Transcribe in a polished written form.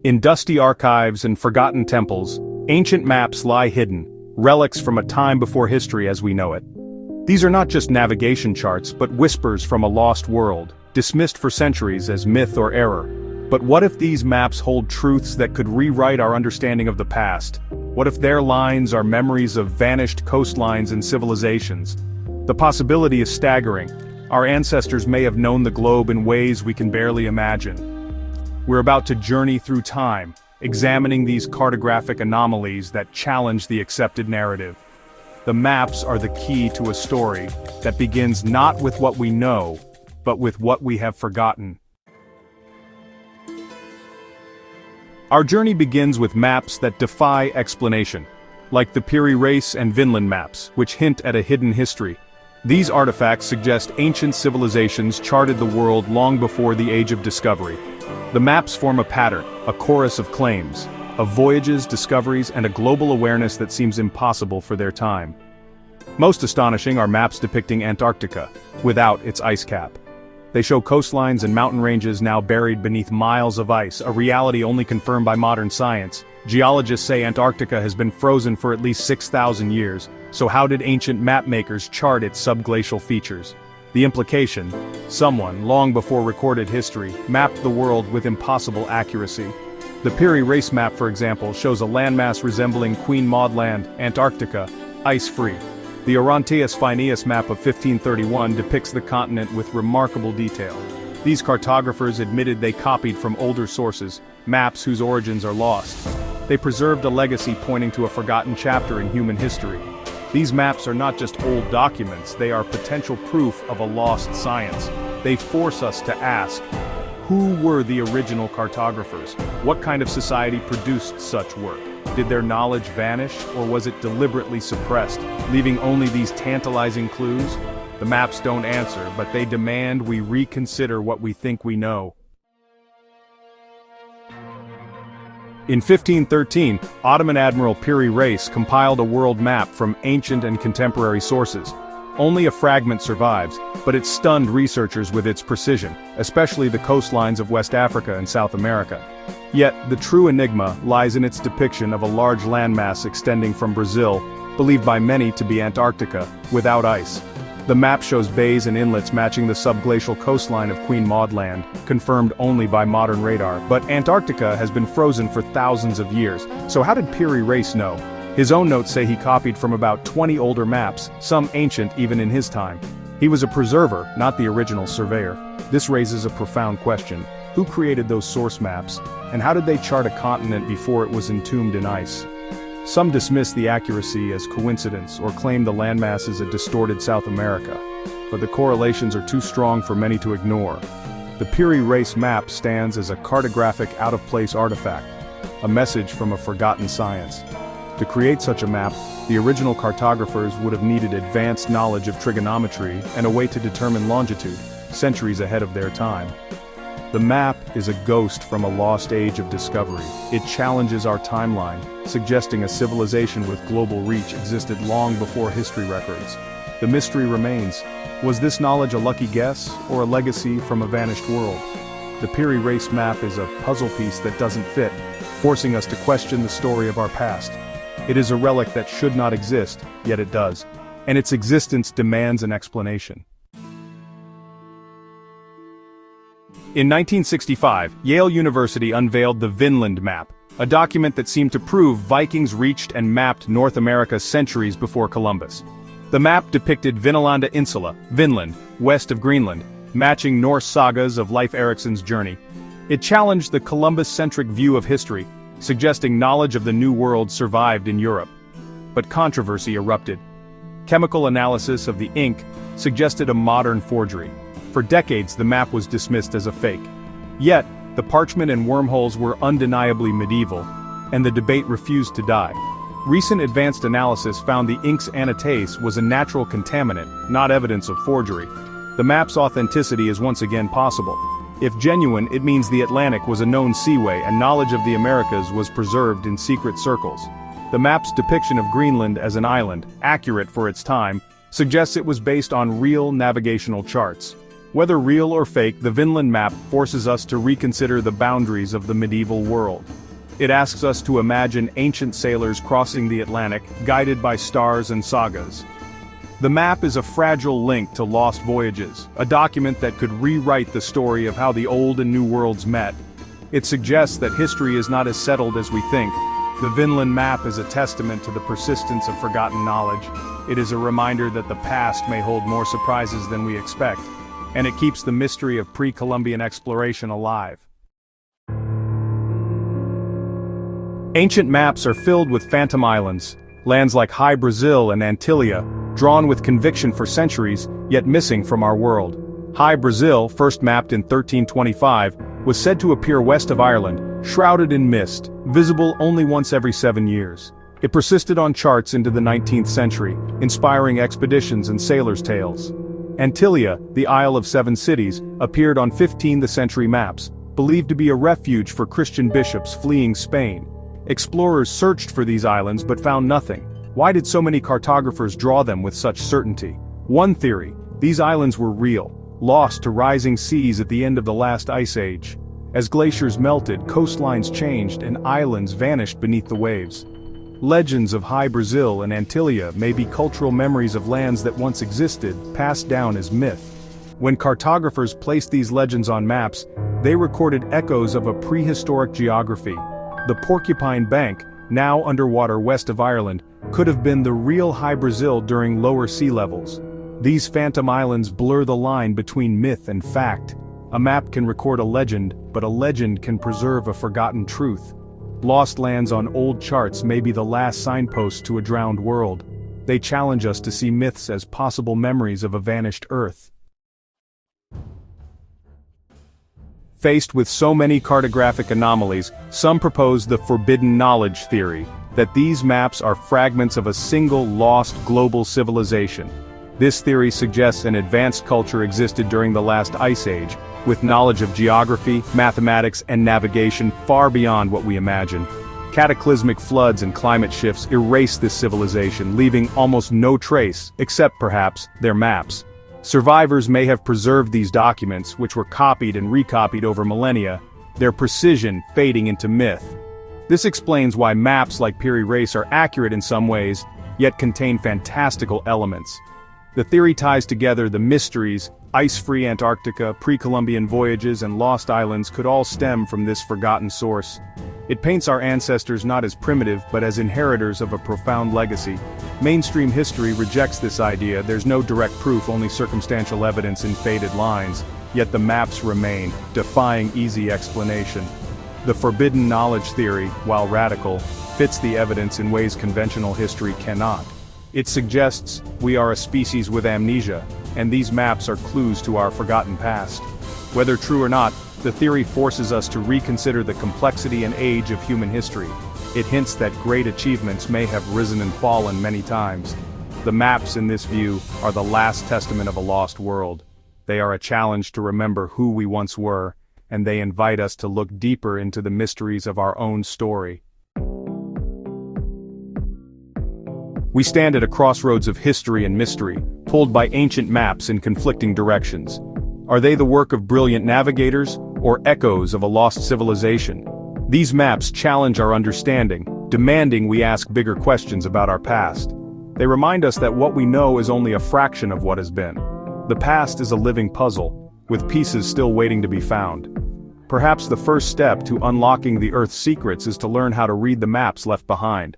In dusty archives and forgotten temples, ancient maps lie hidden, relics from a time before history as we know it. These are not just navigation charts but whispers from a lost world, dismissed for centuries as myth or error. But what if these maps hold truths that could rewrite our understanding of the past? What if their lines are memories of vanished coastlines and civilizations? The possibility is staggering. Our ancestors may have known the globe in ways we can barely imagine. We're about to journey through time, examining these cartographic anomalies that challenge the accepted narrative. The maps are the key to a story that begins not with what we know, but with what we have forgotten. Our journey begins with maps that defy explanation, like the Piri Reis and Vinland maps, which hint at a hidden history. These artifacts suggest ancient civilizations charted the world long before the Age of Discovery. The maps form a pattern, a chorus of claims, of voyages, discoveries, and a global awareness that seems impossible for their time. Most astonishing are maps depicting Antarctica, without its ice cap. They show coastlines and mountain ranges now buried beneath miles of ice, a reality only confirmed by modern science. Geologists say Antarctica has been frozen for at least 6,000 years, so how did ancient mapmakers chart its subglacial features? The implication: someone, long before recorded history, mapped the world with impossible accuracy. The Piri Reis map, for example, shows a landmass resembling Queen Maud Land, Antarctica, ice-free. The Orontius Phineus map of 1531 depicts the continent with remarkable detail. These cartographers admitted they copied from older sources, maps whose origins are lost. They preserved a legacy pointing to a forgotten chapter in human history. These maps are not just old documents, they are potential proof of a lost science. They force us to ask, who were the original cartographers? What kind of society produced such work? Did their knowledge vanish, or was it deliberately suppressed, leaving only these tantalizing clues? The maps don't answer, but they demand we reconsider what we think we know. In 1513, Ottoman Admiral Piri Reis compiled a world map from ancient and contemporary sources. Only a fragment survives, but it stunned researchers with its precision, especially the coastlines of West Africa and South America. Yet, the true enigma lies in its depiction of a large landmass extending from Brazil, believed by many to be Antarctica, without ice. The map shows bays and inlets matching the subglacial coastline of Queen Maud Land, confirmed only by modern radar, but Antarctica has been frozen for thousands of years, so how did Piri Reis know? His own notes say he copied from about 20 older maps, some ancient even in his time. He was a preserver, not the original surveyor. This raises a profound question. Who created those source maps, and how did they chart a continent before it was entombed in ice? Some dismiss the accuracy as coincidence or claim the landmass is a distorted South America, but the correlations are too strong for many to ignore. The Piri Reis map stands as a cartographic out-of-place artifact, a message from a forgotten science. To create such a map, the original cartographers would have needed advanced knowledge of trigonometry and a way to determine longitude, centuries ahead of their time. The map is a ghost from a lost age of discovery. It challenges our timeline, suggesting a civilization with global reach existed long before history records. The mystery remains. Was this knowledge a lucky guess, or a legacy from a vanished world? The Piri Reis map is a puzzle piece that doesn't fit, forcing us to question the story of our past. It is a relic that should not exist, yet it does, and its existence demands an explanation. In 1965, Yale University unveiled the Vinland map, a document that seemed to prove Vikings reached and mapped North America centuries before Columbus. The map depicted Vinalanda Insula, Vinland, west of Greenland, matching Norse sagas of Leif Erikson's journey. It challenged the Columbus-centric view of history, suggesting knowledge of the New World survived in Europe. But controversy erupted. Chemical analysis of the ink suggested a modern forgery. For decades, the map was dismissed as a fake. Yet, the parchment and wormholes were undeniably medieval, and the debate refused to die. Recent advanced analysis found the ink's anatase was a natural contaminant, not evidence of forgery. The map's authenticity is once again possible. If genuine, it means the Atlantic was a known seaway and knowledge of the Americas was preserved in secret circles. The map's depiction of Greenland as an island, accurate for its time, suggests it was based on real navigational charts. Whether real or fake, the Vinland map forces us to reconsider the boundaries of the medieval world. It asks us to imagine ancient sailors crossing the Atlantic, guided by stars and sagas. The map is a fragile link to lost voyages, a document that could rewrite the story of how the old and new worlds met. It suggests that history is not as settled as we think. The Vinland map is a testament to the persistence of forgotten knowledge. It is a reminder that the past may hold more surprises than we expect, and it keeps the mystery of pre-Columbian exploration alive. Ancient maps are filled with phantom islands, lands like High Brazil and Antillia, drawn with conviction for centuries, yet missing from our world. High Brazil, first mapped in 1325, was said to appear west of Ireland, shrouded in mist, visible only once every 7 years. It persisted on charts into the 19th century, inspiring expeditions and sailors' tales. Antillia, the Isle of Seven Cities, appeared on 15th century maps, believed to be a refuge for Christian bishops fleeing Spain. Explorers searched for these islands but found nothing. Why did so many cartographers draw them with such certainty? One theory: these islands were real, lost to rising seas at the end of the last ice age. As glaciers melted, coastlines changed and islands vanished beneath the waves. Legends of High Brazil and Antillia may be cultural memories of lands that once existed, passed down as myth. When cartographers placed these legends on maps, they recorded echoes of a prehistoric geography. The Porcupine Bank, now underwater west of Ireland, could have been the real High Brazil during lower sea levels. These phantom islands blur the line between myth and fact. A map can record a legend, but a legend can preserve a forgotten truth. Lost lands on old charts may be the last signposts to a drowned world. They challenge us to see myths as possible memories of a vanished Earth. Faced with so many cartographic anomalies, some propose the forbidden knowledge theory, that these maps are fragments of a single lost global civilization. This theory suggests an advanced culture existed during the last ice age, with knowledge of geography, mathematics, and navigation far beyond what we imagine. Cataclysmic floods and climate shifts erased this civilization, leaving almost no trace, except perhaps their maps. Survivors may have preserved these documents, which were copied and recopied over millennia, their precision fading into myth. This explains why maps like Piri Reis are accurate in some ways, yet contain fantastical elements. The theory ties together the mysteries: ice-free Antarctica, pre-Columbian voyages, and lost islands could all stem from this forgotten source. It paints our ancestors not as primitive but as inheritors of a profound legacy. Mainstream history rejects this idea. There's no direct proof, only circumstantial evidence in faded lines, yet the maps remain, defying easy explanation. The forbidden knowledge theory, while radical, fits the evidence in ways conventional history cannot. It suggests we are a species with amnesia, and these maps are clues to our forgotten past. Whether true or not, the theory forces us to reconsider the complexity and age of human history. It hints that great achievements may have risen and fallen many times. The maps in this view are the last testament of a lost world. They are a challenge to remember who we once were, and they invite us to look deeper into the mysteries of our own story. We stand at a crossroads of history and mystery, pulled by ancient maps in conflicting directions. Are they the work of brilliant navigators, or echoes of a lost civilization? These maps challenge our understanding, demanding we ask bigger questions about our past. They remind us that what we know is only a fraction of what has been. The past is a living puzzle, with pieces still waiting to be found. Perhaps the first step to unlocking the Earth's secrets is to learn how to read the maps left behind.